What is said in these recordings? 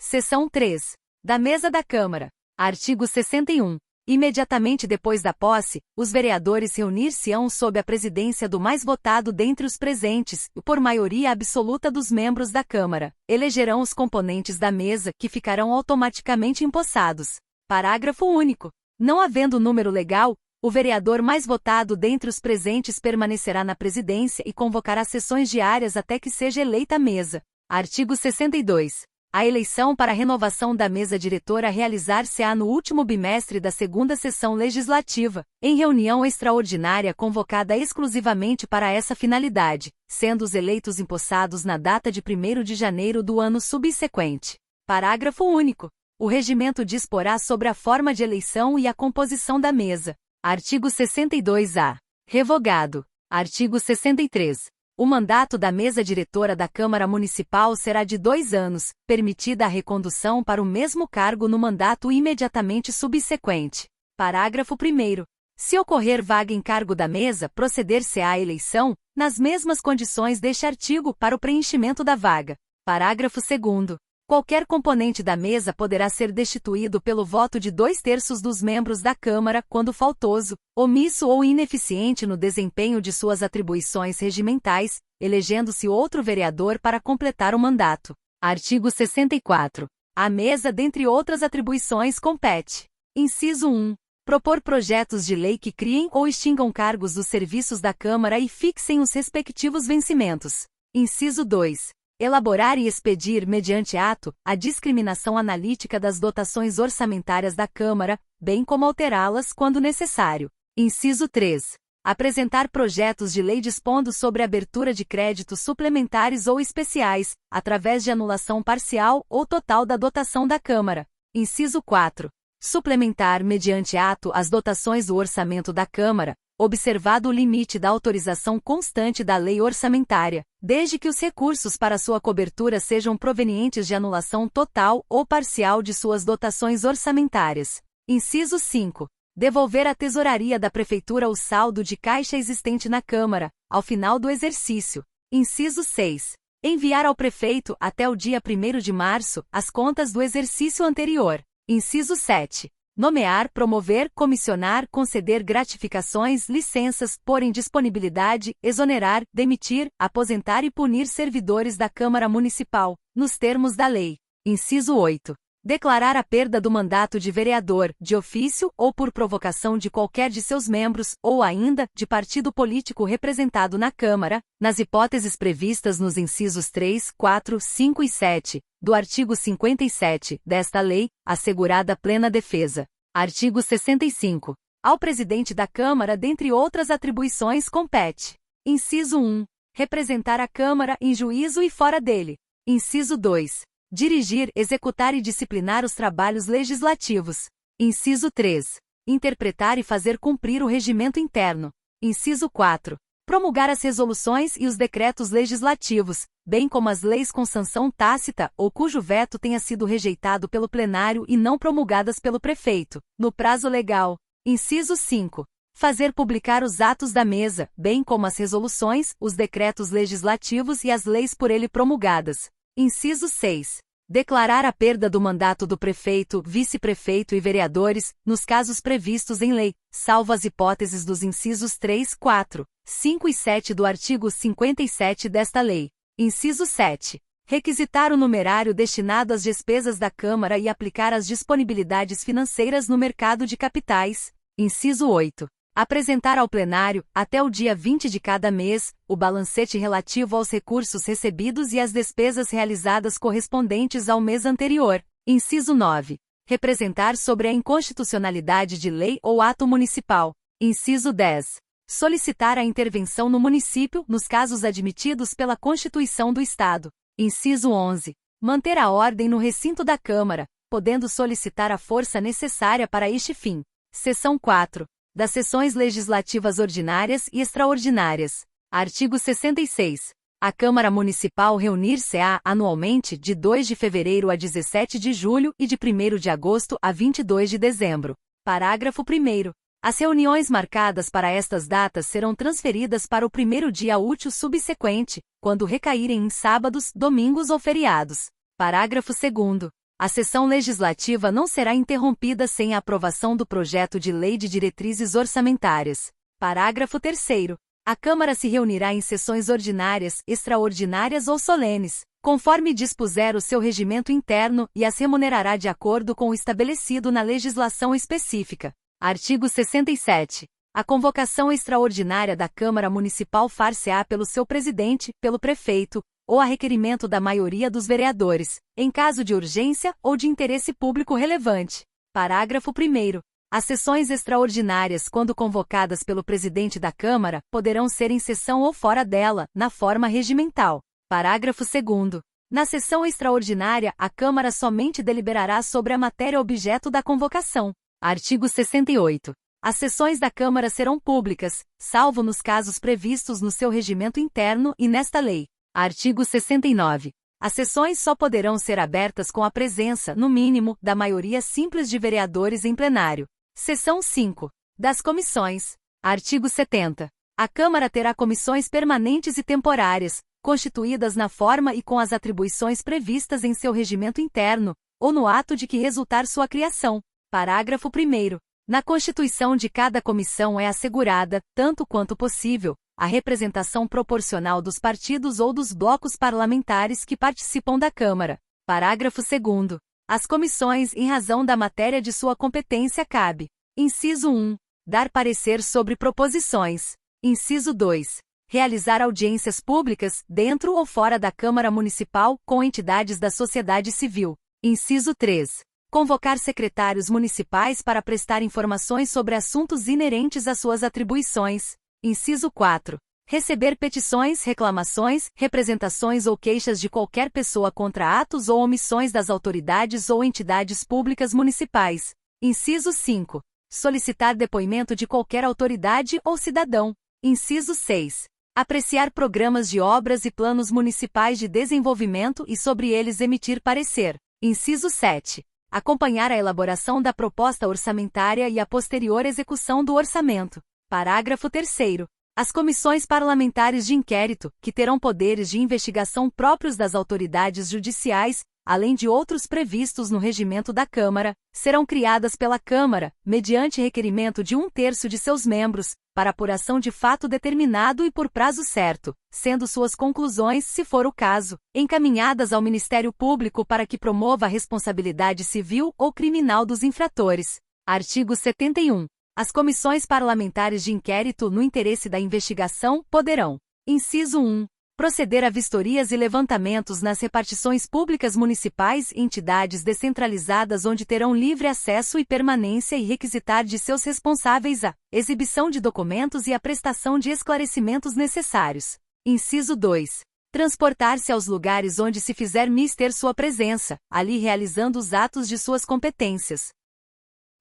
Seção 3. Da Mesa da Câmara. Artigo 61. Imediatamente depois da posse, os vereadores reunir-se-ão sob a presidência do mais votado dentre os presentes, e por maioria absoluta dos membros da Câmara. Elegerão os componentes da mesa, que ficarão automaticamente empossados. Parágrafo único. Não havendo número legal, o vereador mais votado dentre os presentes permanecerá na presidência e convocará sessões diárias até que seja eleita a mesa. Artigo 62. A eleição para a renovação da mesa diretora realizar-se-á no último bimestre da segunda sessão legislativa, em reunião extraordinária convocada exclusivamente para essa finalidade, sendo os eleitos empossados na data de 1º de janeiro do ano subsequente. Parágrafo único. O regimento disporá sobre a forma de eleição e a composição da mesa. Artigo 62-A. Revogado. Artigo 63. O mandato da mesa diretora da Câmara Municipal será de 2 anos, permitida a recondução para o mesmo cargo no mandato imediatamente subsequente. Parágrafo 1º. Se ocorrer vaga em cargo da mesa, proceder-se-á à eleição, nas mesmas condições deste artigo, para o preenchimento da vaga. Parágrafo 2º. Qualquer componente da mesa poderá ser destituído pelo voto de 2/3 dos membros da Câmara quando faltoso, omisso ou ineficiente no desempenho de suas atribuições regimentais, elegendo-se outro vereador para completar o mandato. Artigo 64. A mesa, dentre outras atribuições, compete: inciso 1. Propor projetos de lei que criem ou extingam cargos dos serviços da Câmara e fixem os respectivos vencimentos. Inciso 2. Elaborar e expedir, mediante ato, a discriminação analítica das dotações orçamentárias da Câmara, bem como alterá-las quando necessário. Inciso 3. Apresentar projetos de lei dispondo sobre a abertura de créditos suplementares ou especiais, através de anulação parcial ou total da dotação da Câmara. Inciso 4. Suplementar, mediante ato, as dotações do orçamento da Câmara, observado o limite da autorização constante da lei orçamentária, desde que os recursos para sua cobertura sejam provenientes de anulação total ou parcial de suas dotações orçamentárias. Inciso 5. Devolver à Tesouraria da Prefeitura o saldo de caixa existente na Câmara, ao final do exercício. Inciso 6. Enviar ao prefeito, até o dia 1º de março, as contas do exercício anterior. Inciso 7. Nomear, promover, comissionar, conceder gratificações, licenças, pôr em disponibilidade, exonerar, demitir, aposentar e punir servidores da Câmara Municipal, nos termos da lei. Inciso 8. Declarar a perda do mandato de vereador, de ofício ou por provocação de qualquer de seus membros, ou ainda, de partido político representado na Câmara, nas hipóteses previstas nos incisos 3, 4, 5 e 7, do artigo 57, desta lei, assegurada plena defesa. Artigo 65. Ao presidente da Câmara, dentre outras atribuições, compete: inciso 1. Representar a Câmara em juízo e fora dele. Inciso 2. Dirigir, executar e disciplinar os trabalhos legislativos. Inciso 3. Interpretar e fazer cumprir o regimento interno. Inciso 4. Promulgar as resoluções e os decretos legislativos, bem como as leis com sanção tácita ou cujo veto tenha sido rejeitado pelo plenário e não promulgadas pelo prefeito, no prazo legal. Inciso 5. Fazer publicar os atos da mesa, bem como as resoluções, os decretos legislativos e as leis por ele promulgadas. Inciso 6. Declarar a perda do mandato do prefeito, vice-prefeito e vereadores, nos casos previstos em lei, salvo as hipóteses dos incisos 3, 4, 5 e 7 do artigo 57 desta lei. Inciso 7. Requisitar o numerário destinado às despesas da Câmara e aplicar as disponibilidades financeiras no mercado de capitais. Inciso 8. Apresentar ao plenário, até o dia 20 de cada mês, o balancete relativo aos recursos recebidos e às despesas realizadas correspondentes ao mês anterior. Inciso 9. Representar sobre a inconstitucionalidade de lei ou ato municipal. Inciso 10. Solicitar a intervenção no município, nos casos admitidos pela Constituição do Estado. Inciso 11. Manter a ordem no recinto da Câmara, podendo solicitar a força necessária para este fim. Seção 4. Das sessões legislativas ordinárias e extraordinárias. Artigo 66. A Câmara Municipal reunir-se-á anualmente de 2 de fevereiro a 17 de julho e de 1º de agosto a 22 de dezembro. Parágrafo 1º. As reuniões marcadas para estas datas serão transferidas para o primeiro dia útil subsequente, quando recaírem em sábados, domingos ou feriados. Parágrafo 2º. A sessão legislativa não será interrompida sem a aprovação do projeto de lei de diretrizes orçamentárias. Parágrafo 3º. A Câmara se reunirá em sessões ordinárias, extraordinárias ou solenes, conforme dispuser o seu regimento interno, e as remunerará de acordo com o estabelecido na legislação específica. Artigo 67. A convocação extraordinária da Câmara Municipal far-se-á pelo seu presidente, pelo prefeito, ou a requerimento da maioria dos vereadores, em caso de urgência ou de interesse público relevante. Parágrafo 1º. As sessões extraordinárias, quando convocadas pelo presidente da Câmara, poderão ser em sessão ou fora dela, na forma regimental. Parágrafo 2º. Na sessão extraordinária, a Câmara somente deliberará sobre a matéria objeto da convocação. Artigo 68. As sessões da Câmara serão públicas, salvo nos casos previstos no seu regimento interno e nesta lei. Artigo 69. As sessões só poderão ser abertas com a presença, no mínimo, da maioria simples de vereadores em plenário. Seção 5. Das comissões. Artigo 70. A Câmara terá comissões permanentes e temporárias, constituídas na forma e com as atribuições previstas em seu regimento interno, ou no ato de que resultar sua criação. Parágrafo 1º. Na constituição de cada comissão é assegurada, tanto quanto possível, a representação proporcional dos partidos ou dos blocos parlamentares que participam da Câmara. Parágrafo 2º. As comissões, em razão da matéria de sua competência, cabe: inciso 1. Dar parecer sobre proposições. Inciso 2. Realizar audiências públicas, dentro ou fora da Câmara Municipal, com entidades da sociedade civil. Inciso 3. Convocar secretários municipais para prestar informações sobre assuntos inerentes às suas atribuições. Inciso 4. Receber petições, reclamações, representações ou queixas de qualquer pessoa contra atos ou omissões das autoridades ou entidades públicas municipais. Inciso 5. Solicitar depoimento de qualquer autoridade ou cidadão. Inciso 6. Apreciar programas de obras e planos municipais de desenvolvimento e sobre eles emitir parecer. Inciso 7. Acompanhar a elaboração da proposta orçamentária e a posterior execução do orçamento. Parágrafo 3º. As comissões parlamentares de inquérito, que terão poderes de investigação próprios das autoridades judiciais, além de outros previstos no regimento da Câmara, serão criadas pela Câmara, mediante requerimento de 1/3 de seus membros, para apuração de fato determinado e por prazo certo, sendo suas conclusões, se for o caso, encaminhadas ao Ministério Público para que promova a responsabilidade civil ou criminal dos infratores. Artigo 71. As comissões parlamentares de inquérito no interesse da investigação poderão: inciso 1. Proceder a vistorias e levantamentos nas repartições públicas municipais e entidades descentralizadas onde terão livre acesso e permanência e requisitar de seus responsáveis a exibição de documentos e a prestação de esclarecimentos necessários. Inciso 2. Transportar-se aos lugares onde se fizer mister sua presença, ali realizando os atos de suas competências.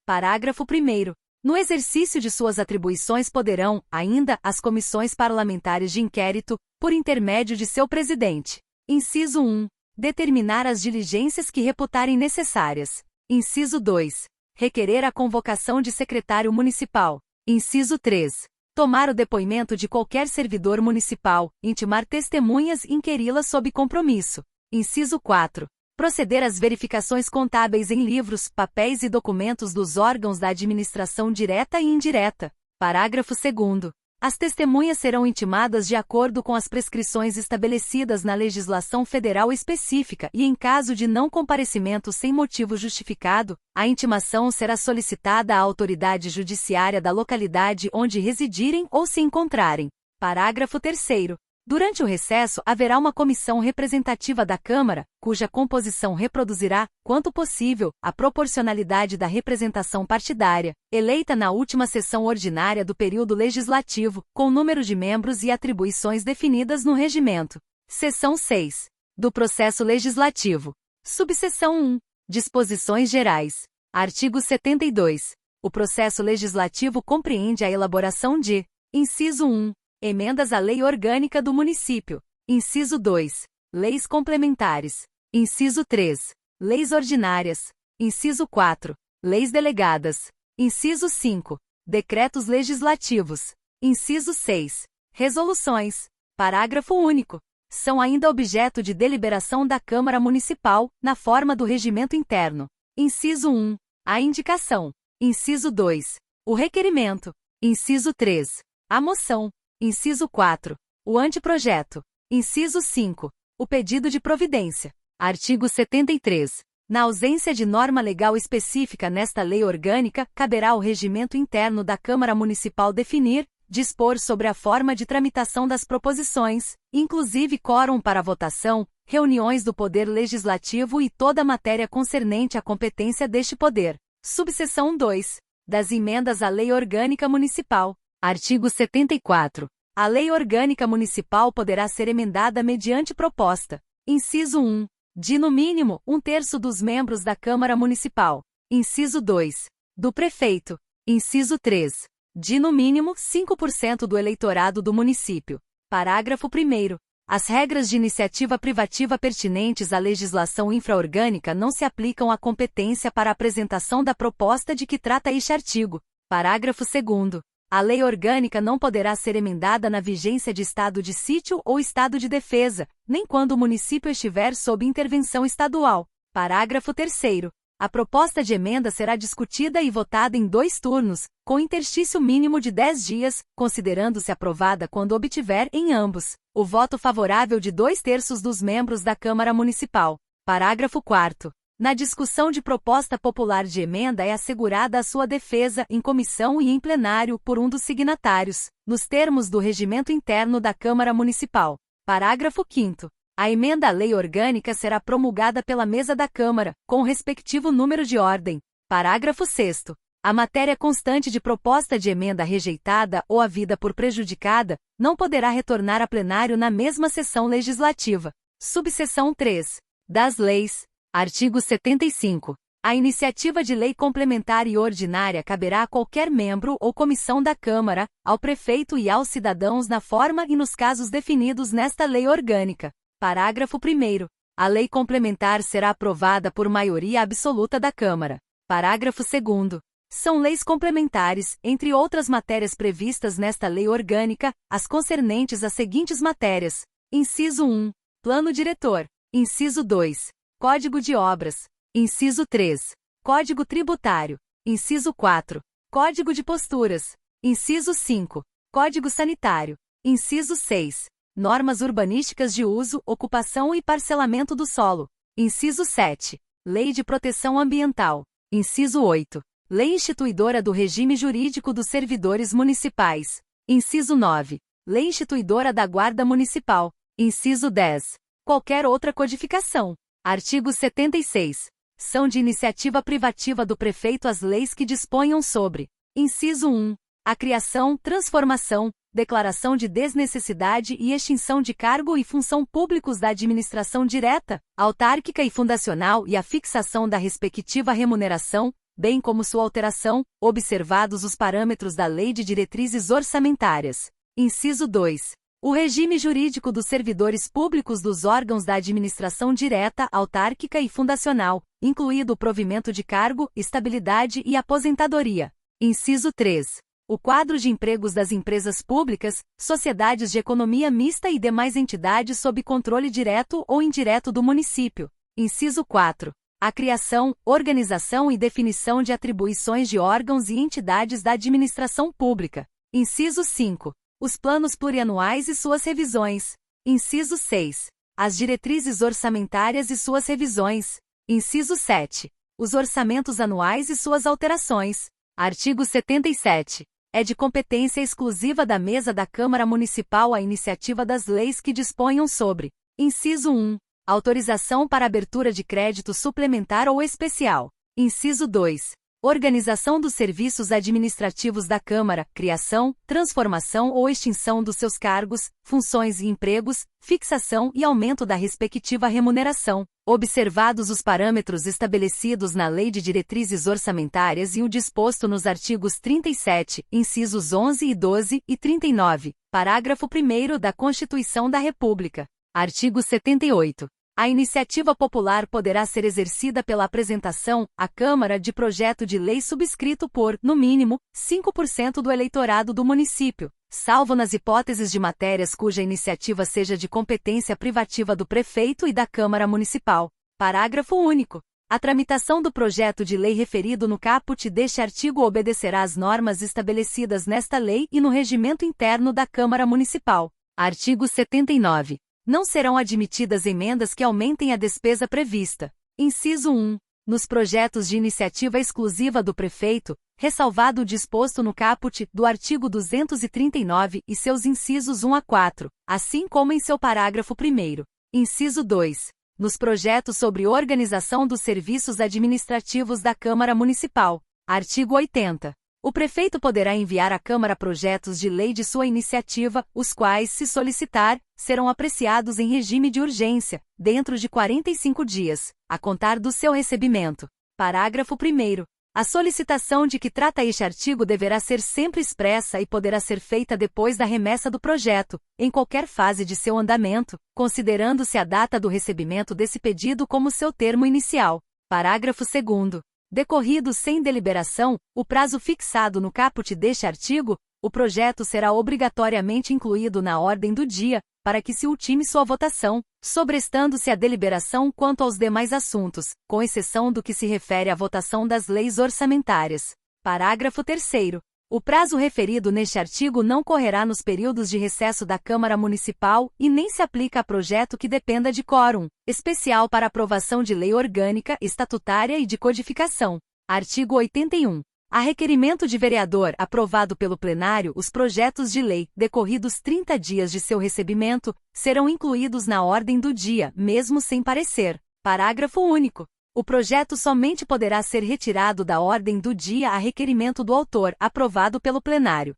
Parágrafo 1º. No exercício de suas atribuições poderão, ainda, as comissões parlamentares de inquérito, por intermédio de seu presidente. Inciso 1. Determinar as diligências que reputarem necessárias. Inciso 2. Requerer a convocação de secretário municipal. Inciso 3. Tomar o depoimento de qualquer servidor municipal, intimar testemunhas e inquiri-las sob compromisso. Inciso 4. Proceder às verificações contábeis em livros, papéis e documentos dos órgãos da administração direta e indireta. Parágrafo 2º. As testemunhas serão intimadas de acordo com as prescrições estabelecidas na legislação federal específica e, em caso de não comparecimento sem motivo justificado, a intimação será solicitada à autoridade judiciária da localidade onde residirem ou se encontrarem. Parágrafo 3º. Durante o recesso haverá uma comissão representativa da Câmara, cuja composição reproduzirá, quanto possível, a proporcionalidade da representação partidária, eleita na última sessão ordinária do período legislativo, com número de membros e atribuições definidas no regimento. Seção 6. Do processo legislativo. Subseção 1. Disposições gerais. Artigo 72. O processo legislativo compreende a elaboração de: inciso 1. Emendas à Lei Orgânica do Município. Inciso 2. Leis complementares. Inciso 3. Leis ordinárias. Inciso 4. Leis delegadas. Inciso 5. Decretos legislativos. Inciso 6. Resoluções. Parágrafo único. são ainda objeto de deliberação da Câmara Municipal, na forma do regimento interno. Inciso 1. A indicação. Inciso 2. O requerimento. Inciso 3. A moção. Inciso 4. O anteprojeto. Inciso 5. O pedido de providência. Artigo 73. Na ausência de norma legal específica nesta lei orgânica, caberá ao regimento interno da Câmara Municipal definir, dispor sobre a forma de tramitação das proposições, inclusive quórum para votação, reuniões do Poder Legislativo e toda matéria concernente à competência deste poder. Subseção 2. Das emendas à Lei Orgânica Municipal. Artigo 74. A Lei Orgânica Municipal poderá ser emendada mediante proposta. Inciso 1. De no mínimo 1/3 dos membros da Câmara Municipal. Inciso 2. Do prefeito. Inciso 3. De no mínimo 5% do eleitorado do município. Parágrafo 1º. As regras de iniciativa privativa pertinentes à legislação infraorgânica não se aplicam à competência para a apresentação da proposta de que trata este artigo. Parágrafo 2º. A lei orgânica não poderá ser emendada na vigência de estado de sítio ou estado de defesa, nem quando o município estiver sob intervenção estadual. Parágrafo 3º. A proposta de emenda será discutida e votada em 2 turnos, com interstício mínimo de 10 dias, considerando-se aprovada quando obtiver, em ambos, o voto favorável de 2/3 dos membros da Câmara Municipal. Parágrafo 4º. Na discussão de proposta popular de emenda é assegurada a sua defesa em comissão e em plenário por um dos signatários, nos termos do regimento interno da Câmara Municipal. Parágrafo 5º. A emenda à lei orgânica será promulgada pela mesa da Câmara, com o respectivo número de ordem. Parágrafo 6º. A matéria constante de proposta de emenda rejeitada ou havida por prejudicada, não poderá retornar a plenário na mesma sessão legislativa. Subseção 3. Das leis. Artigo 75. A iniciativa de lei complementar e ordinária caberá a qualquer membro ou comissão da Câmara, ao prefeito e aos cidadãos na forma e nos casos definidos nesta lei orgânica. Parágrafo 1º. A lei complementar será aprovada por maioria absoluta da Câmara. Parágrafo 2º. São leis complementares, entre outras matérias previstas nesta lei orgânica, as concernentes às seguintes matérias. Inciso 1. Plano diretor. Inciso 2. Código de obras. Inciso 3. Código tributário. Inciso 4. Código de posturas. Inciso 5. Código sanitário. Inciso 6. Normas urbanísticas de uso, ocupação e parcelamento do solo. Inciso 7. Lei de proteção ambiental. Inciso 8. Lei instituidora do regime jurídico dos servidores municipais. Inciso 9. Lei instituidora da Guarda Municipal. Inciso 10. Qualquer outra codificação. Artigo 76. São de iniciativa privativa do prefeito as leis que disponham sobre. Inciso 1. A criação, transformação, declaração de desnecessidade e extinção de cargo e função públicos da administração direta, autárquica e fundacional e a fixação da respectiva remuneração, bem como sua alteração, observados os parâmetros da Lei de Diretrizes Orçamentárias. Inciso 2. O regime jurídico dos servidores públicos dos órgãos da administração direta, autárquica e fundacional, incluído o provimento de cargo, estabilidade e aposentadoria. Inciso 3. O quadro de empregos das empresas públicas, sociedades de economia mista e demais entidades sob controle direto ou indireto do município. Inciso 4. A criação, organização e definição de atribuições de órgãos e entidades da administração pública. Inciso 5. Os planos plurianuais e suas revisões. Inciso 6. As diretrizes orçamentárias e suas revisões. Inciso 7. Os orçamentos anuais e suas alterações. Artigo 77. É de competência exclusiva da mesa da Câmara Municipal a iniciativa das leis que disponham sobre. Inciso 1. Autorização para abertura de crédito suplementar ou especial. Inciso 2. Organização dos serviços administrativos da Câmara, criação, transformação ou extinção dos seus cargos, funções e empregos, fixação e aumento da respectiva remuneração, observados os parâmetros estabelecidos na Lei de Diretrizes Orçamentárias e o disposto nos artigos 37, incisos 11 e 12 e 39, parágrafo 1º da Constituição da República. Artigo 78. A iniciativa popular poderá ser exercida pela apresentação, à Câmara, de projeto de lei subscrito por, no mínimo, 5% do eleitorado do município, salvo nas hipóteses de matérias cuja iniciativa seja de competência privativa do prefeito e da Câmara Municipal. Parágrafo único. A tramitação do projeto de lei referido no caput deste artigo obedecerá às normas estabelecidas nesta lei e no regimento interno da Câmara Municipal. Artigo 79. Não serão admitidas emendas que aumentem a despesa prevista. Inciso 1. Nos projetos de iniciativa exclusiva do prefeito, ressalvado o disposto no caput do artigo 239 e seus incisos 1 a 4, assim como em seu parágrafo 1º. Inciso 2. Nos projetos sobre organização dos serviços administrativos da Câmara Municipal. Artigo 80. O prefeito poderá enviar à Câmara projetos de lei de sua iniciativa, os quais, se solicitar, serão apreciados em regime de urgência, dentro de 45 dias, a contar do seu recebimento. Parágrafo 1º. A solicitação de que trata este artigo deverá ser sempre expressa e poderá ser feita depois da remessa do projeto, em qualquer fase de seu andamento, considerando-se a data do recebimento desse pedido como seu termo inicial. Parágrafo 2º. Decorrido sem deliberação, o prazo fixado no caput deste artigo, o projeto será obrigatoriamente incluído na ordem do dia, para que se ultime sua votação, sobrestando-se a deliberação quanto aos demais assuntos, com exceção do que se refere à votação das leis orçamentárias. Parágrafo 3º. O prazo referido neste artigo não correrá nos períodos de recesso da Câmara Municipal e nem se aplica a projeto que dependa de quórum especial para aprovação de lei orgânica, estatutária e de codificação. Artigo 81. A requerimento de vereador aprovado pelo plenário, os projetos de lei, decorridos 30 dias de seu recebimento, serão incluídos na ordem do dia, mesmo sem parecer. Parágrafo único. O projeto somente poderá ser retirado da ordem do dia a requerimento do autor, aprovado pelo plenário.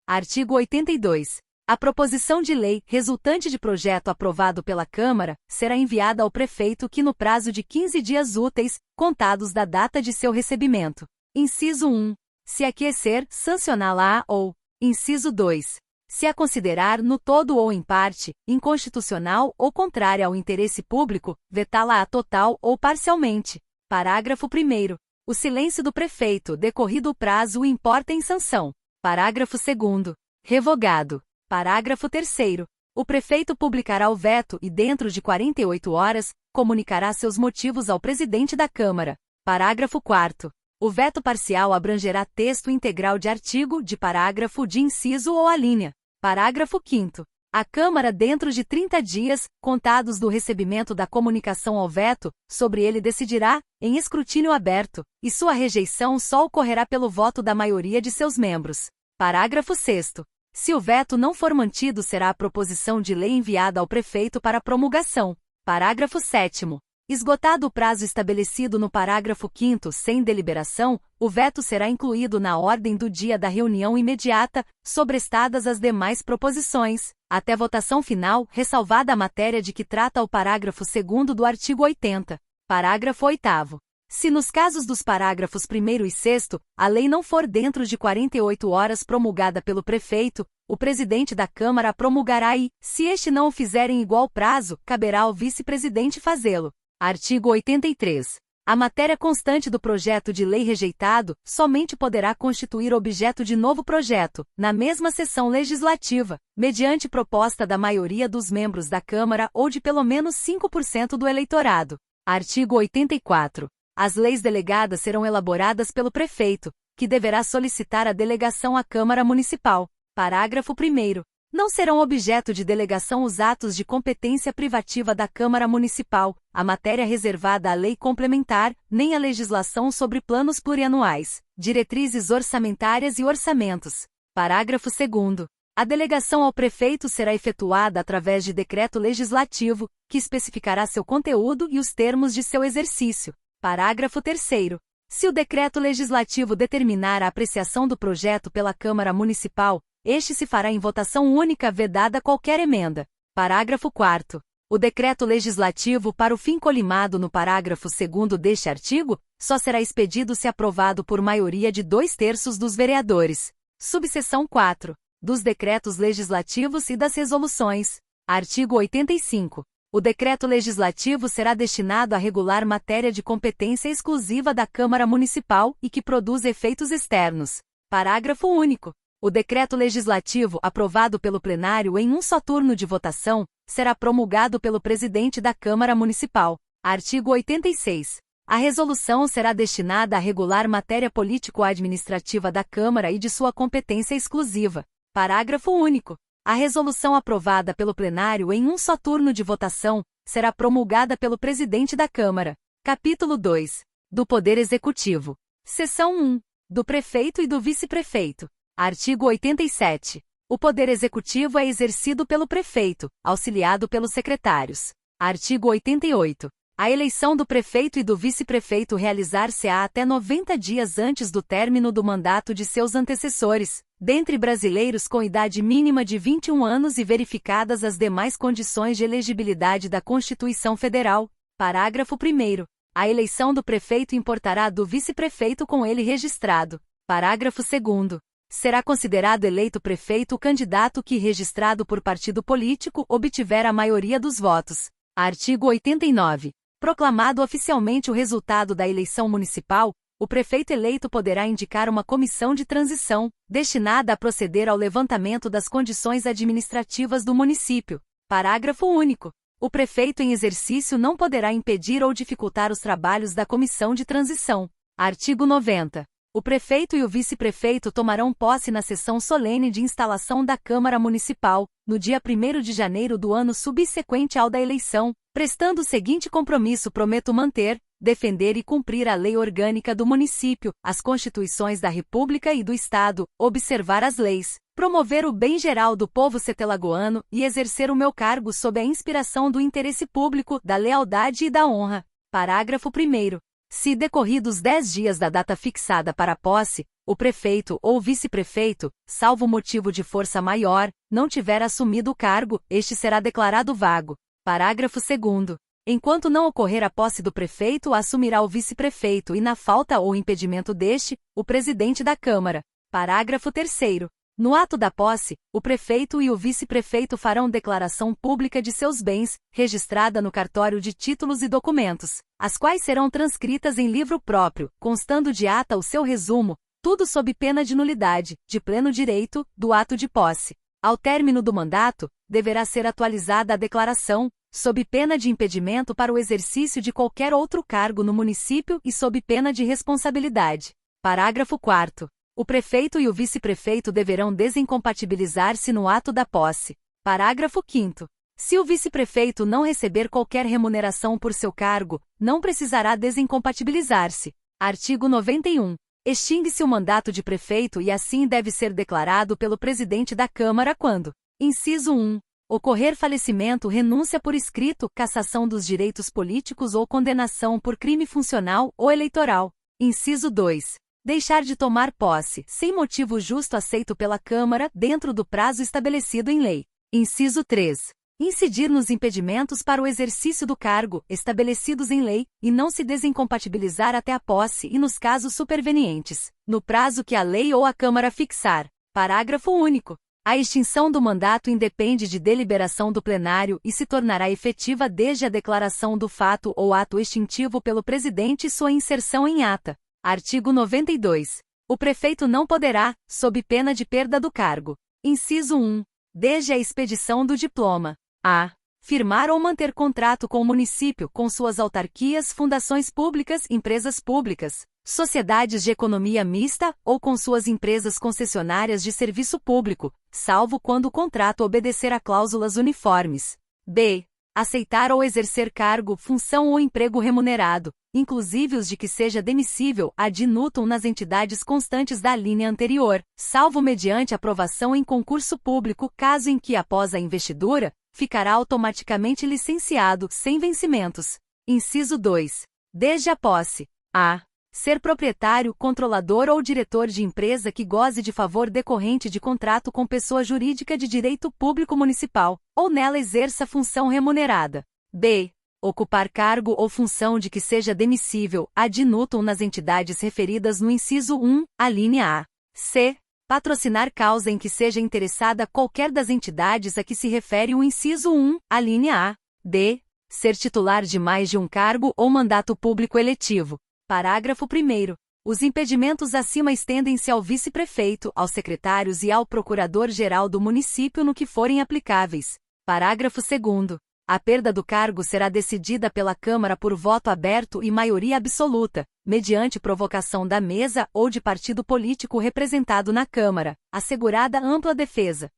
Artigo 82. A proposição de lei, resultante de projeto aprovado pela Câmara, será enviada ao prefeito que no prazo de 15 dias úteis, contados da data de seu recebimento. Inciso 1. Se aquecer, sancioná-la ou. Inciso 2. Se a considerar no todo ou em parte, inconstitucional ou contrária ao interesse público, vetá-la total ou parcialmente. Parágrafo 1º. O silêncio do prefeito, decorrido o prazo, o importa em sanção. Parágrafo 2º. Revogado. Parágrafo 3º. O prefeito publicará o veto e, dentro de 48 horas, comunicará seus motivos ao presidente da Câmara. Parágrafo 4º. O veto parcial abrangerá texto integral de artigo, de parágrafo, de inciso ou alínea. Parágrafo 5º. A Câmara, dentro de 30 dias, contados do recebimento da comunicação ao veto, sobre ele decidirá, em escrutínio aberto, e sua rejeição só ocorrerá pelo voto da maioria de seus membros. Parágrafo 6º. Se o veto não for mantido, será a proposição de lei enviada ao prefeito para promulgação. Parágrafo 7º. Esgotado o prazo estabelecido no parágrafo 5º sem deliberação, o veto será incluído na ordem do dia da reunião imediata, sobrestadas as demais proposições, até votação final, ressalvada a matéria de que trata o parágrafo 2º do artigo 80. Parágrafo 8º. Se nos casos dos parágrafos 1º e 6º, a lei não for dentro de 48 horas promulgada pelo prefeito, o presidente da Câmara a promulgará e, se este não o fizer em igual prazo, caberá ao vice-presidente fazê-lo. Artigo 83. A matéria constante do projeto de lei rejeitado somente poderá constituir objeto de novo projeto, na mesma sessão legislativa, mediante proposta da maioria dos membros da Câmara ou de pelo menos 5% do eleitorado. Artigo 84. As leis delegadas serão elaboradas pelo prefeito, que deverá solicitar a delegação à Câmara Municipal. Parágrafo 1º. Não serão objeto de delegação os atos de competência privativa da Câmara Municipal, a matéria reservada à lei complementar, nem a legislação sobre planos plurianuais, diretrizes orçamentárias e orçamentos. Parágrafo 2º. A delegação ao prefeito será efetuada através de decreto legislativo, que especificará seu conteúdo e os termos de seu exercício. Parágrafo 3º. Se o decreto legislativo determinar a apreciação do projeto pela Câmara Municipal, este se fará em votação única vedada qualquer emenda. Parágrafo 4º. O decreto legislativo para o fim colimado no parágrafo 2º deste artigo, só será expedido se aprovado por maioria de 2/3 dos vereadores. Subseção 4. Dos decretos legislativos e das resoluções. Artigo 85. O decreto legislativo será destinado a regular matéria de competência exclusiva da Câmara Municipal e que produz efeitos externos. Parágrafo único. O decreto legislativo aprovado pelo plenário em um só turno de votação será promulgado pelo presidente da Câmara Municipal. Artigo 86. A resolução será destinada a regular matéria político-administrativa da Câmara e de sua competência exclusiva. Parágrafo único. A resolução aprovada pelo plenário em um só turno de votação será promulgada pelo presidente da Câmara. Capítulo 2. Do Poder Executivo. Seção 1. Do prefeito e do vice-prefeito. Artigo 87. O poder executivo é exercido pelo prefeito, auxiliado pelos secretários. Artigo 88. A eleição do prefeito e do vice-prefeito realizar-se-á até 90 dias antes do término do mandato de seus antecessores, dentre brasileiros com idade mínima de 21 anos e verificadas as demais condições de elegibilidade da Constituição Federal. Parágrafo 1º. A eleição do prefeito importará do vice-prefeito com ele registrado. Parágrafo 2º. Será considerado eleito prefeito o candidato que, registrado por partido político, obtiver a maioria dos votos. Artigo 89. Proclamado oficialmente o resultado da eleição municipal, o prefeito eleito poderá indicar uma comissão de transição, destinada a proceder ao levantamento das condições administrativas do município. Parágrafo único. O prefeito em exercício não poderá impedir ou dificultar os trabalhos da comissão de transição. Artigo 90. O prefeito e o vice-prefeito tomarão posse na sessão solene de instalação da Câmara Municipal, no dia 1º de janeiro do ano subsequente ao da eleição, prestando o seguinte compromisso: prometo manter, defender e cumprir a lei orgânica do município, as constituições da República e do Estado, observar as leis, promover o bem geral do povo setelagoano e exercer o meu cargo sob a inspiração do interesse público, da lealdade e da honra. Parágrafo 1º. Se decorridos 10 dias da data fixada para a posse, o prefeito ou vice-prefeito, salvo motivo de força maior, não tiver assumido o cargo, este será declarado vago. Parágrafo 2º. Enquanto não ocorrer a posse do prefeito, assumirá o vice-prefeito e, na falta ou impedimento deste, o presidente da Câmara. Parágrafo 3º. No ato da posse, o prefeito e o vice-prefeito farão declaração pública de seus bens, registrada no cartório de títulos e documentos, as quais serão transcritas em livro próprio, constando de ata o seu resumo, tudo sob pena de nulidade, de pleno direito, do ato de posse. Ao término do mandato, deverá ser atualizada a declaração, sob pena de impedimento para o exercício de qualquer outro cargo no município e sob pena de responsabilidade. Parágrafo 4º. O prefeito e o vice-prefeito deverão desincompatibilizar-se no ato da posse. Parágrafo 5º. Se o vice-prefeito não receber qualquer remuneração por seu cargo, não precisará desincompatibilizar-se. Artigo 91. Extingue-se o mandato de prefeito e assim deve ser declarado pelo presidente da Câmara quando: inciso 1. Ocorrer falecimento, renúncia por escrito, cassação dos direitos políticos ou condenação por crime funcional ou eleitoral. Inciso 2. Deixar de tomar posse, sem motivo justo aceito pela Câmara, dentro do prazo estabelecido em lei. Inciso 3. Incidir nos impedimentos para o exercício do cargo, estabelecidos em lei, e não se desincompatibilizar até a posse e nos casos supervenientes, no prazo que a lei ou a Câmara fixar. Parágrafo único. A extinção do mandato independe de deliberação do plenário e se tornará efetiva desde a declaração do fato ou ato extintivo pelo presidente e sua inserção em ata. Artigo 92. O prefeito não poderá, sob pena de perda do cargo. Inciso 1. Desde a expedição do diploma. A. Firmar ou manter contrato com o município, com suas autarquias, fundações públicas, empresas públicas, sociedades de economia mista, ou com suas empresas concessionárias de serviço público, salvo quando o contrato obedecer a cláusulas uniformes. B. Aceitar ou exercer cargo, função ou emprego remunerado, inclusive os de que seja demissível, ad nutum nas entidades constantes da linha anterior, salvo mediante aprovação em concurso público, caso em que, após a investidura, ficará automaticamente licenciado, sem vencimentos. Inciso 2. Desde a posse. A. Ser proprietário, controlador ou diretor de empresa que goze de favor decorrente de contrato com pessoa jurídica de direito público municipal, ou nela exerça função remunerada. B. Ocupar cargo ou função de que seja demissível, ad nutum nas entidades referidas no inciso 1, a linha A. C. Patrocinar causa em que seja interessada qualquer das entidades a que se refere o inciso 1, a linha A. D. Ser titular de mais de um cargo ou mandato público eletivo. Parágrafo 1º. Os impedimentos acima estendem-se ao vice-prefeito, aos secretários e ao procurador-geral do município no que forem aplicáveis. Parágrafo 2º. A perda do cargo será decidida pela Câmara por voto aberto e maioria absoluta, mediante provocação da mesa ou de partido político representado na Câmara, assegurada ampla defesa.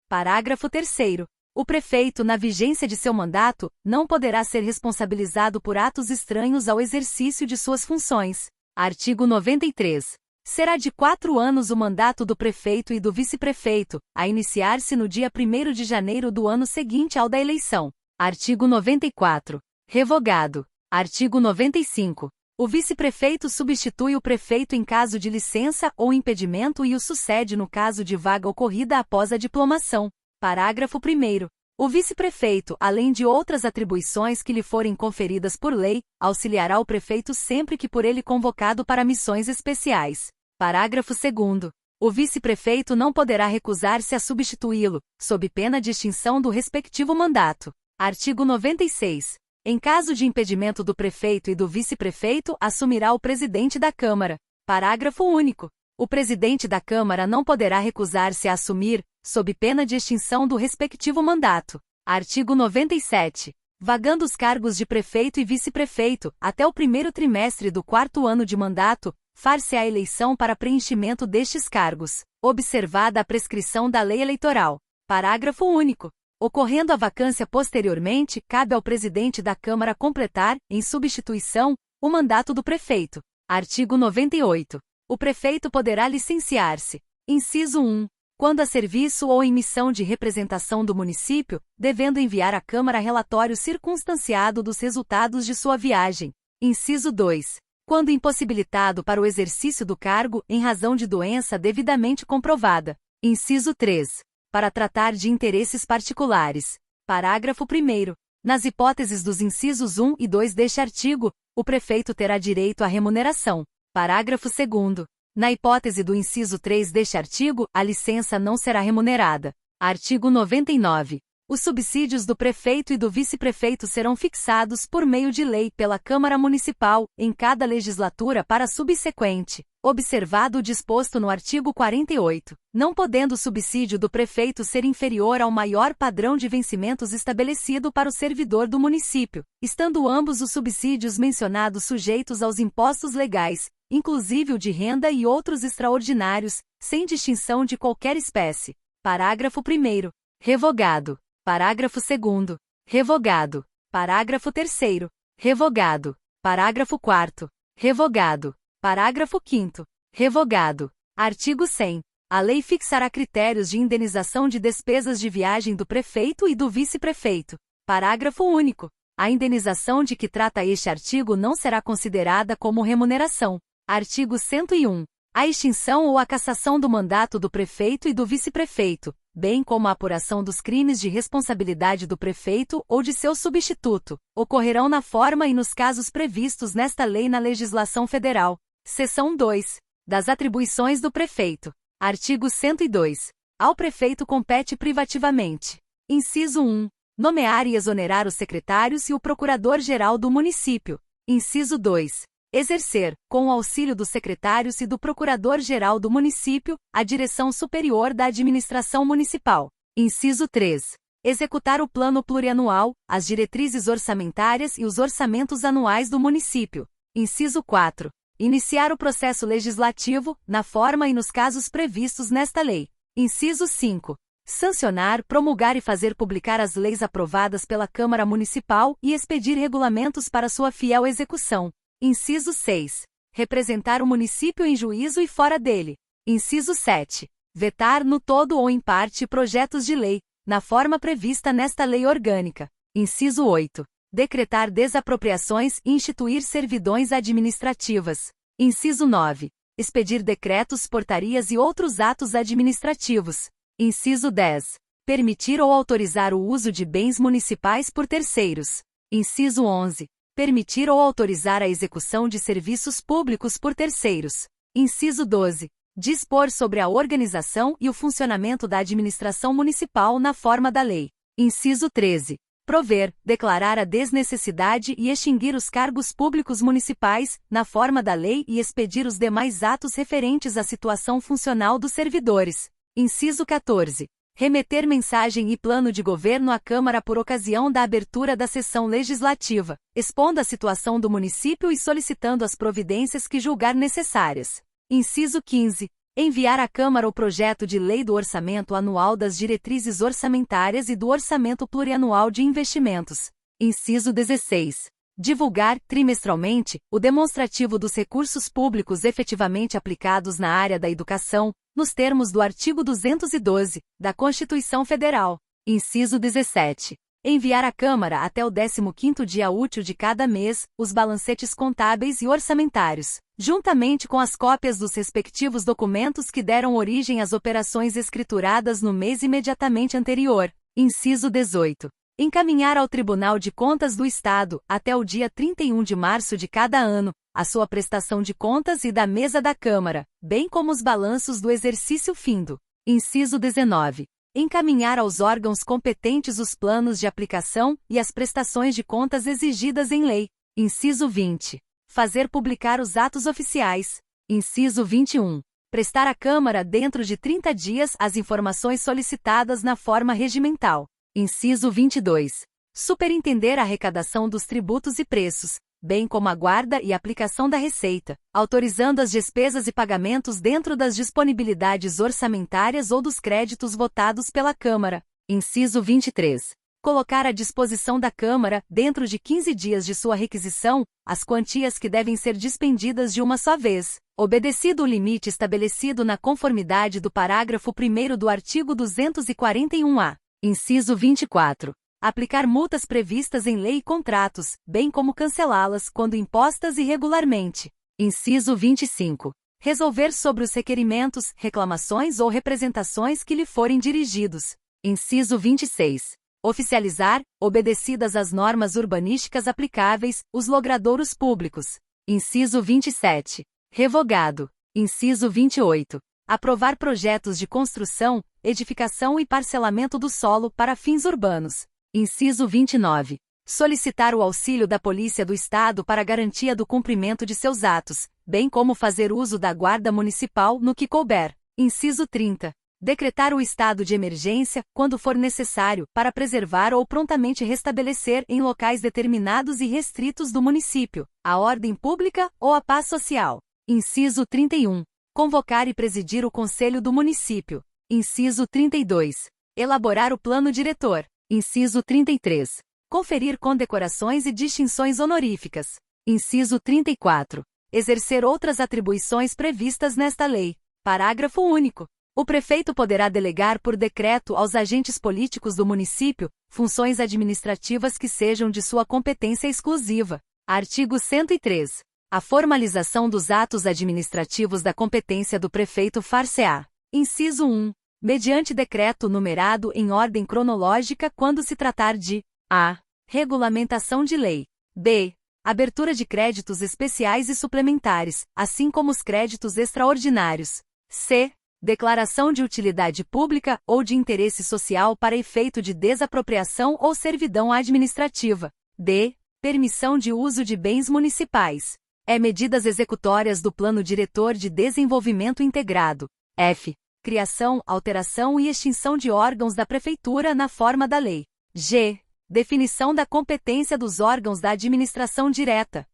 Parágrafo 3º. O prefeito, na vigência de seu mandato, não poderá ser responsabilizado por atos estranhos ao exercício de suas funções. Artigo 93. Será de 4 anos o mandato do prefeito e do vice-prefeito, a iniciar-se no dia 1º de janeiro do ano seguinte ao da eleição. Artigo 94. Revogado. Artigo 95. O vice-prefeito substitui o prefeito em caso de licença ou impedimento e o sucede no caso de vaga ocorrida após a diplomação. Parágrafo 1º. O vice-prefeito, além de outras atribuições que lhe forem conferidas por lei, auxiliará o prefeito sempre que por ele convocado para missões especiais. Parágrafo 2º. O vice-prefeito não poderá recusar-se a substituí-lo, sob pena de extinção do respectivo mandato. Artigo 96. Em caso de impedimento do prefeito e do vice-prefeito, assumirá o presidente da Câmara. Parágrafo único. O presidente da Câmara não poderá recusar-se a assumir, sob pena de extinção do respectivo mandato. Artigo 97. Vagando os cargos de prefeito e vice-prefeito, até o 1º trimestre do 4º ano de mandato, far-se-á eleição para preenchimento destes cargos, observada a prescrição da lei eleitoral. Parágrafo único. Ocorrendo a vacância posteriormente, cabe ao presidente da Câmara completar, em substituição, o mandato do prefeito. Artigo 98. O prefeito poderá licenciar-se. Inciso 1. Quando a serviço ou em missão de representação do município, devendo enviar à Câmara relatório circunstanciado dos resultados de sua viagem. Inciso 2. Quando impossibilitado para o exercício do cargo, em razão de doença devidamente comprovada. Inciso 3. Para tratar de interesses particulares. Parágrafo 1º. Nas hipóteses dos incisos 1 e 2 deste artigo, o prefeito terá direito à remuneração. Parágrafo 2º. Na hipótese do inciso 3 deste artigo, a licença não será remunerada. Artigo 99. Os subsídios do prefeito e do vice-prefeito serão fixados por meio de lei pela Câmara Municipal, em cada legislatura para a subsequente, observado o disposto no artigo 48, não podendo o subsídio do prefeito ser inferior ao maior padrão de vencimentos estabelecido para o servidor do município, estando ambos os subsídios mencionados sujeitos aos impostos legais, inclusive o de renda e outros extraordinários, sem distinção de qualquer espécie. Parágrafo 1º. Revogado. Parágrafo 2º. Revogado. Parágrafo 3º. Revogado. Parágrafo 4º. Revogado. Parágrafo 5º. Revogado. Artigo 100. A lei fixará critérios de indenização de despesas de viagem do prefeito e do vice-prefeito. Parágrafo único. A indenização de que trata este artigo não será considerada como remuneração. Artigo 101. A extinção ou a cassação do mandato do prefeito e do vice-prefeito, bem como a apuração dos crimes de responsabilidade do prefeito ou de seu substituto, ocorrerão na forma e nos casos previstos nesta lei na legislação federal. Seção 2. Das atribuições do prefeito. Artigo 102. Ao prefeito compete privativamente. Inciso 1. Nomear e exonerar os secretários e o procurador-geral do município. Inciso 2. Exercer, com o auxílio dos secretários e do procurador-geral do município, a direção superior da administração municipal. Inciso 3. Executar o plano plurianual, as diretrizes orçamentárias e os orçamentos anuais do município. Inciso 4. Iniciar o processo legislativo, na forma e nos casos previstos nesta lei. Inciso 5. Sancionar, promulgar e fazer publicar as leis aprovadas pela Câmara Municipal e expedir regulamentos para sua fiel execução. Inciso 6. Representar o município em juízo e fora dele. Inciso 7. Vetar no todo ou em parte projetos de lei, na forma prevista nesta lei orgânica. Inciso 8. Decretar desapropriações e instituir servidões administrativas. Inciso 9. Expedir decretos, portarias e outros atos administrativos. Inciso 10. Permitir ou autorizar o uso de bens municipais por terceiros. Inciso 11. Permitir ou autorizar a execução de serviços públicos por terceiros. Inciso 12. Dispor sobre a organização e o funcionamento da administração municipal na forma da lei. Inciso 13. prover, declarar a desnecessidade e extinguir os cargos públicos municipais, na forma da lei e expedir os demais atos referentes à situação funcional dos servidores. Inciso 14. Remeter mensagem e plano de governo à Câmara por ocasião da abertura da sessão legislativa, expondo a situação do município e solicitando as providências que julgar necessárias. Inciso 15. Enviar à Câmara o projeto de lei do orçamento anual, das diretrizes orçamentárias e do orçamento plurianual de investimentos. Inciso 16. Divulgar, trimestralmente, o demonstrativo dos recursos públicos efetivamente aplicados na área da educação, nos termos do artigo 212, da Constituição Federal. Inciso 17. Enviar à Câmara até o 15º dia útil de cada mês, os balancetes contábeis e orçamentários, juntamente com as cópias dos respectivos documentos que deram origem às operações escrituradas no mês imediatamente anterior. Inciso 18. Encaminhar ao Tribunal de Contas do Estado, até o dia 31 de março de cada ano, a sua prestação de contas e da mesa da Câmara, bem como os balanços do exercício findo. Inciso 19. Encaminhar aos órgãos competentes os planos de aplicação e as prestações de contas exigidas em lei. Inciso 20. Fazer publicar os atos oficiais. Inciso 21. Prestar à Câmara dentro de 30 dias as informações solicitadas na forma regimental. Inciso 22. Superintender a arrecadação dos tributos e preços, bem como a guarda e aplicação da receita, autorizando as despesas e pagamentos dentro das disponibilidades orçamentárias ou dos créditos votados pela Câmara. Inciso 23. Colocar à disposição da Câmara, dentro de 15 dias de sua requisição, as quantias que devem ser dispendidas de uma só vez, obedecido o limite estabelecido na conformidade do parágrafo 1º do artigo 241-A. Inciso 24. Aplicar multas previstas em lei e contratos, bem como cancelá-las quando impostas irregularmente. Inciso 25. Resolver sobre os requerimentos, reclamações ou representações que lhe forem dirigidos. Inciso 26. Oficializar, obedecidas as normas urbanísticas aplicáveis, os logradouros públicos. Inciso 27. Revogado. Inciso 28. Aprovar projetos de construção, edificação e parcelamento do solo para fins urbanos. Inciso 29. Solicitar o auxílio da Polícia do Estado para garantia do cumprimento de seus atos, bem como fazer uso da Guarda Municipal no que couber. Inciso 30. Decretar o estado de emergência, quando for necessário, para preservar ou prontamente restabelecer em locais determinados e restritos do município, a ordem pública ou a paz social. Inciso 31. Convocar e presidir o Conselho do Município. Inciso 32. Elaborar o plano diretor. Inciso 33. Conferir condecorações e distinções honoríficas. Inciso 34. Exercer outras atribuições previstas nesta lei. Parágrafo único. O prefeito poderá delegar por decreto aos agentes políticos do município funções administrativas que sejam de sua competência exclusiva. Artigo 103. A formalização dos atos administrativos da competência do prefeito far-se-á. Inciso 1. Mediante decreto numerado em ordem cronológica quando se tratar de a. Regulamentação de lei. b. Abertura de créditos especiais e suplementares, assim como os créditos extraordinários. c. Declaração de utilidade pública ou de interesse social para efeito de desapropriação ou servidão administrativa. d. Permissão de uso de bens municipais. E. Medidas executórias do Plano Diretor de Desenvolvimento Integrado. f. Criação, alteração e extinção de órgãos da Prefeitura na forma da lei. g. Definição da competência dos órgãos da administração direta.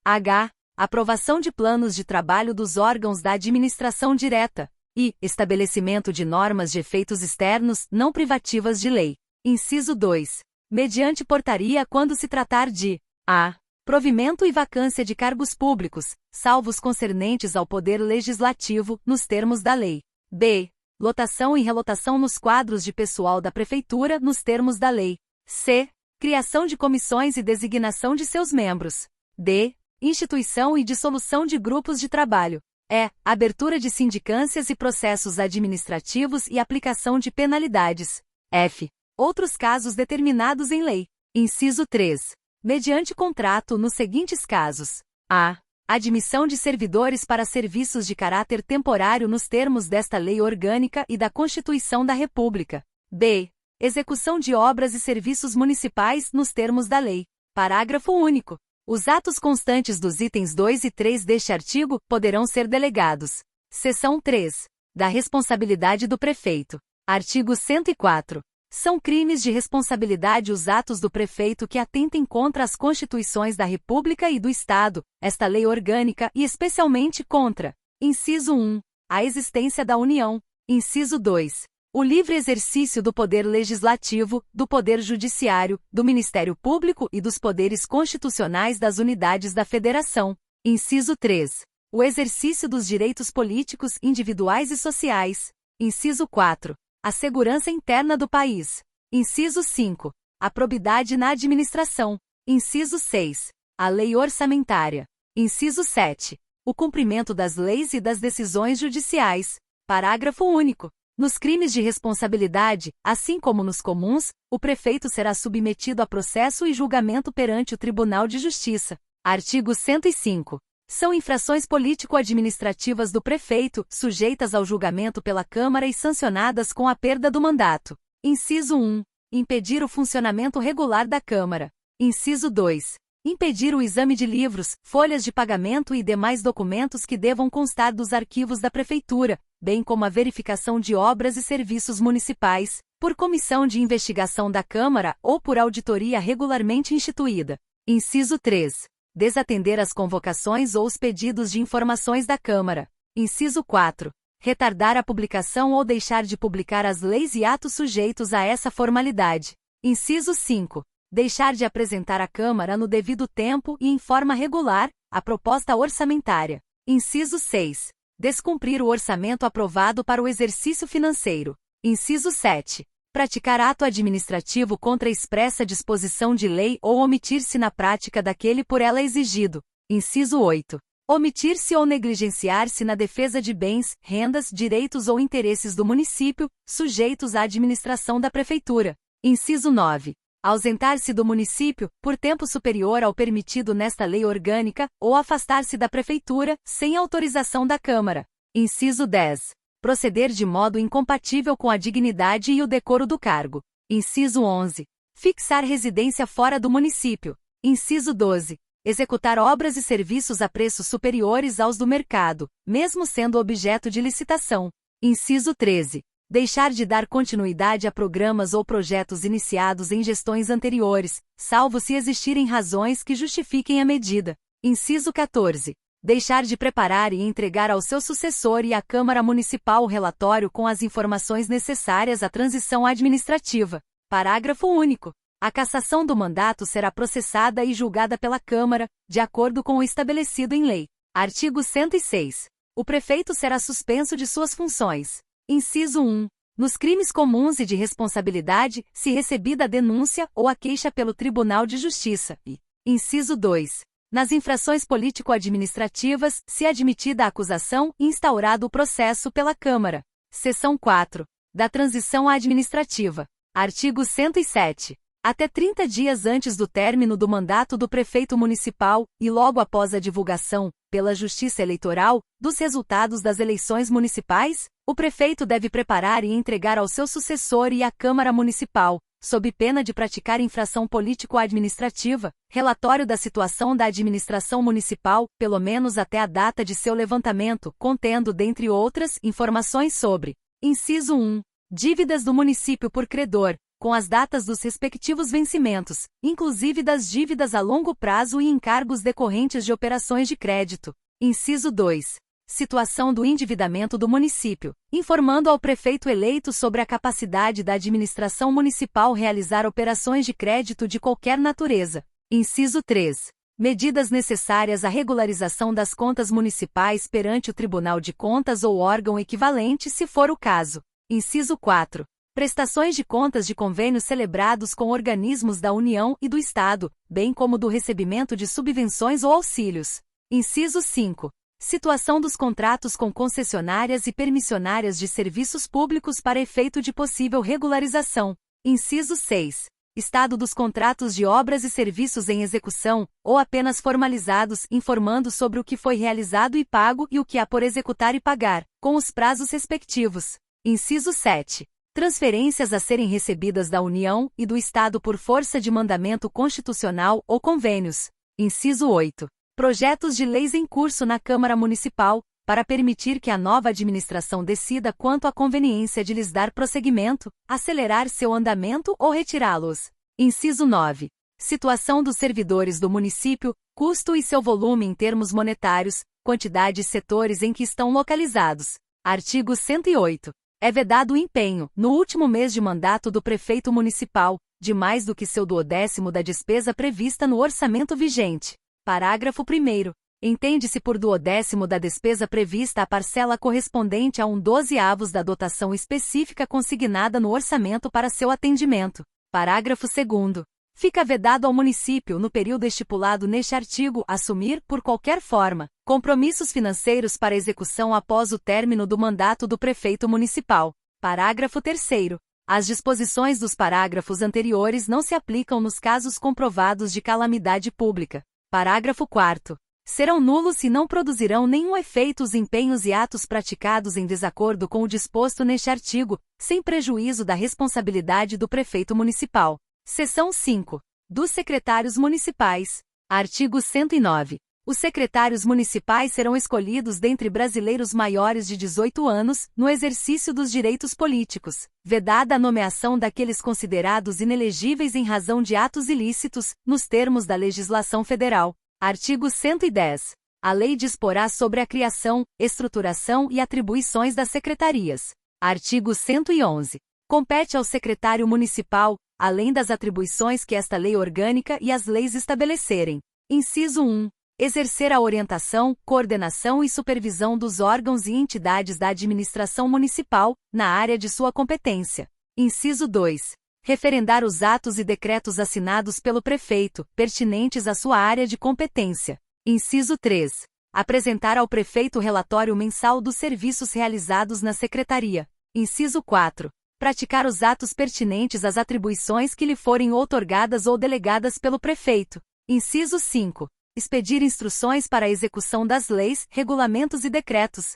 h. Aprovação de planos de trabalho dos órgãos da administração direta. I. Estabelecimento de normas de efeitos externos não privativas de lei. Inciso 2. Mediante portaria quando se tratar de a. Provimento e vacância de cargos públicos, salvo os concernentes ao Poder Legislativo, nos termos da lei. b. Lotação e relotação nos quadros de pessoal da Prefeitura, nos termos da lei. c. Criação de comissões e designação de seus membros. d. Instituição e dissolução de grupos de trabalho. E. Abertura de sindicâncias e processos administrativos e aplicação de penalidades. f. Outros casos determinados em lei. Inciso 3. Mediante contrato nos seguintes casos. a. Admissão de servidores para serviços de caráter temporário nos termos desta lei orgânica e da Constituição da República. b. Execução de obras e serviços municipais nos termos da lei. Parágrafo único. Os atos constantes dos itens 2 e 3 deste artigo poderão ser delegados. Seção 3. Da responsabilidade do prefeito. Artigo 104. São crimes de responsabilidade os atos do prefeito que atentem contra as Constituições da República e do Estado, esta lei orgânica e especialmente contra: inciso 1. A existência da União. Inciso 2. O livre exercício do poder legislativo, do poder judiciário, do Ministério Público e dos poderes constitucionais das unidades da Federação. Inciso 3. O exercício dos direitos políticos individuais e sociais. Inciso 4. A segurança interna do país. Inciso 5. A probidade na administração. Inciso 6. A lei orçamentária. Inciso 7. O cumprimento das leis e das decisões judiciais. Parágrafo único. Nos crimes de responsabilidade, assim como nos comuns, o prefeito será submetido a processo e julgamento perante o Tribunal de Justiça. Artigo 105. São infrações político-administrativas do prefeito, sujeitas ao julgamento pela Câmara e sancionadas com a perda do mandato. Inciso 1. Impedir o funcionamento regular da Câmara. Inciso 2. Impedir o exame de livros, folhas de pagamento e demais documentos que devam constar dos arquivos da Prefeitura, bem como a verificação de obras e serviços municipais, por comissão de investigação da Câmara ou por auditoria regularmente instituída. Inciso 3. Desatender as convocações ou os pedidos de informações da Câmara. Inciso 4. Retardar a publicação ou deixar de publicar as leis e atos sujeitos a essa formalidade. Inciso 5. Deixar de apresentar à Câmara no devido tempo e em forma regular a proposta orçamentária. Inciso 6. Descumprir o orçamento aprovado para o exercício financeiro. Inciso 7. Praticar ato administrativo contra expressa disposição de lei ou omitir-se na prática daquele por ela exigido. Inciso 8. Omitir-se ou negligenciar-se na defesa de bens, rendas, direitos ou interesses do município, sujeitos à administração da Prefeitura. Inciso 9. Ausentar-se do município, por tempo superior ao permitido nesta lei orgânica, ou afastar-se da Prefeitura, sem autorização da Câmara. Inciso 10. Proceder de modo incompatível com a dignidade e o decoro do cargo. Inciso 11. Fixar residência fora do município. Inciso 12. Executar obras e serviços a preços superiores aos do mercado, mesmo sendo objeto de licitação. Inciso 13. Deixar de dar continuidade a programas ou projetos iniciados em gestões anteriores, salvo se existirem razões que justifiquem a medida. Inciso 14. Deixar de preparar e entregar ao seu sucessor e à Câmara Municipal o relatório com as informações necessárias à transição administrativa. Parágrafo único. A cassação do mandato será processada e julgada pela Câmara, de acordo com o estabelecido em lei. Artigo 106. O prefeito será suspenso de suas funções. Inciso 1. Nos crimes comuns e de responsabilidade, se recebida a denúncia ou a queixa pelo Tribunal de Justiça. E, inciso 2. Nas infrações político-administrativas, se admitida a acusação e instaurado o processo pela Câmara. Seção 4. Da transição administrativa. Artigo 107. Até 30 dias antes do término do mandato do prefeito municipal, e logo após a divulgação, pela Justiça Eleitoral, dos resultados das eleições municipais, o prefeito deve preparar e entregar ao seu sucessor e à Câmara Municipal, sob pena de praticar infração político-administrativa, relatório da situação da administração municipal, pelo menos até a data de seu levantamento, contendo, dentre outras, informações sobre: inciso 1. Dívidas do município por credor, com as datas dos respectivos vencimentos, inclusive das dívidas a longo prazo e encargos decorrentes de operações de crédito. Inciso 2. Situação do endividamento do município, informando ao prefeito eleito sobre a capacidade da administração municipal realizar operações de crédito de qualquer natureza. Inciso 3. Medidas necessárias à regularização das contas municipais perante o Tribunal de Contas ou órgão equivalente, se for o caso. Inciso 4. Prestações de contas de convênios celebrados com organismos da União e do Estado, bem como do recebimento de subvenções ou auxílios. Inciso 5. Situação dos contratos com concessionárias e permissionárias de serviços públicos para efeito de possível regularização. Inciso 6. Estado dos contratos de obras e serviços em execução, ou apenas formalizados, informando sobre o que foi realizado e pago e o que há por executar e pagar, com os prazos respectivos. Inciso 7. Transferências a serem recebidas da União e do Estado por força de mandamento constitucional ou convênios. Inciso 8. Projetos de leis em curso na Câmara Municipal, para permitir que a nova administração decida quanto à conveniência de lhes dar prosseguimento, acelerar seu andamento ou retirá-los. Inciso 9. Situação dos servidores do município, custo e seu volume em termos monetários, quantidade e setores em que estão localizados. Artigo 108. É vedado o empenho, no último mês de mandato do prefeito municipal, de mais do que seu 1/10 da despesa prevista no orçamento vigente. Parágrafo 1º. Entende-se por 1/10 da despesa prevista a parcela correspondente a 1/12 da dotação específica consignada no orçamento para seu atendimento. Parágrafo 2º. Fica vedado ao município, no período estipulado neste artigo, assumir, por qualquer forma, compromissos financeiros para execução após o término do mandato do prefeito municipal. Parágrafo 3º. As disposições dos parágrafos anteriores não se aplicam nos casos comprovados de calamidade pública. Parágrafo 4º. Serão nulos e não produzirão nenhum efeito os empenhos e atos praticados em desacordo com o disposto neste artigo, sem prejuízo da responsabilidade do prefeito municipal. Seção 5. Dos secretários municipais. Artigo 109. Os secretários municipais serão escolhidos dentre brasileiros maiores de 18 anos, no exercício dos direitos políticos, vedada a nomeação daqueles considerados inelegíveis em razão de atos ilícitos, nos termos da legislação federal. Artigo 110. A lei disporá sobre a criação, estruturação e atribuições das secretarias. Artigo 111. Compete ao secretário municipal, além das atribuições que esta lei orgânica e as leis estabelecerem. Inciso 1. Exercer a orientação, coordenação e supervisão dos órgãos e entidades da administração municipal, na área de sua competência. Inciso 2. Referendar os atos e decretos assinados pelo prefeito, pertinentes à sua área de competência. Inciso 3. Apresentar ao prefeito relatório mensal dos serviços realizados na secretaria. Inciso 4. Praticar os atos pertinentes às atribuições que lhe forem outorgadas ou delegadas pelo prefeito. Inciso 5. Expedir instruções para a execução das leis, regulamentos e decretos.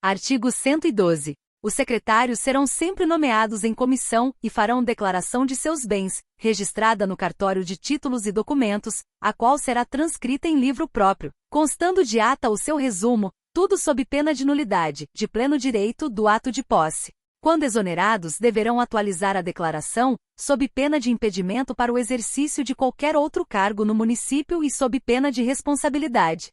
Artigo 112. Os secretários serão sempre nomeados em comissão e farão declaração de seus bens, registrada no cartório de títulos e documentos, a qual será transcrita em livro próprio, constando de ata o seu resumo, tudo sob pena de nulidade, de pleno direito, do ato de posse. Quando exonerados, deverão atualizar a declaração, sob pena de impedimento para o exercício de qualquer outro cargo no município e sob pena de responsabilidade.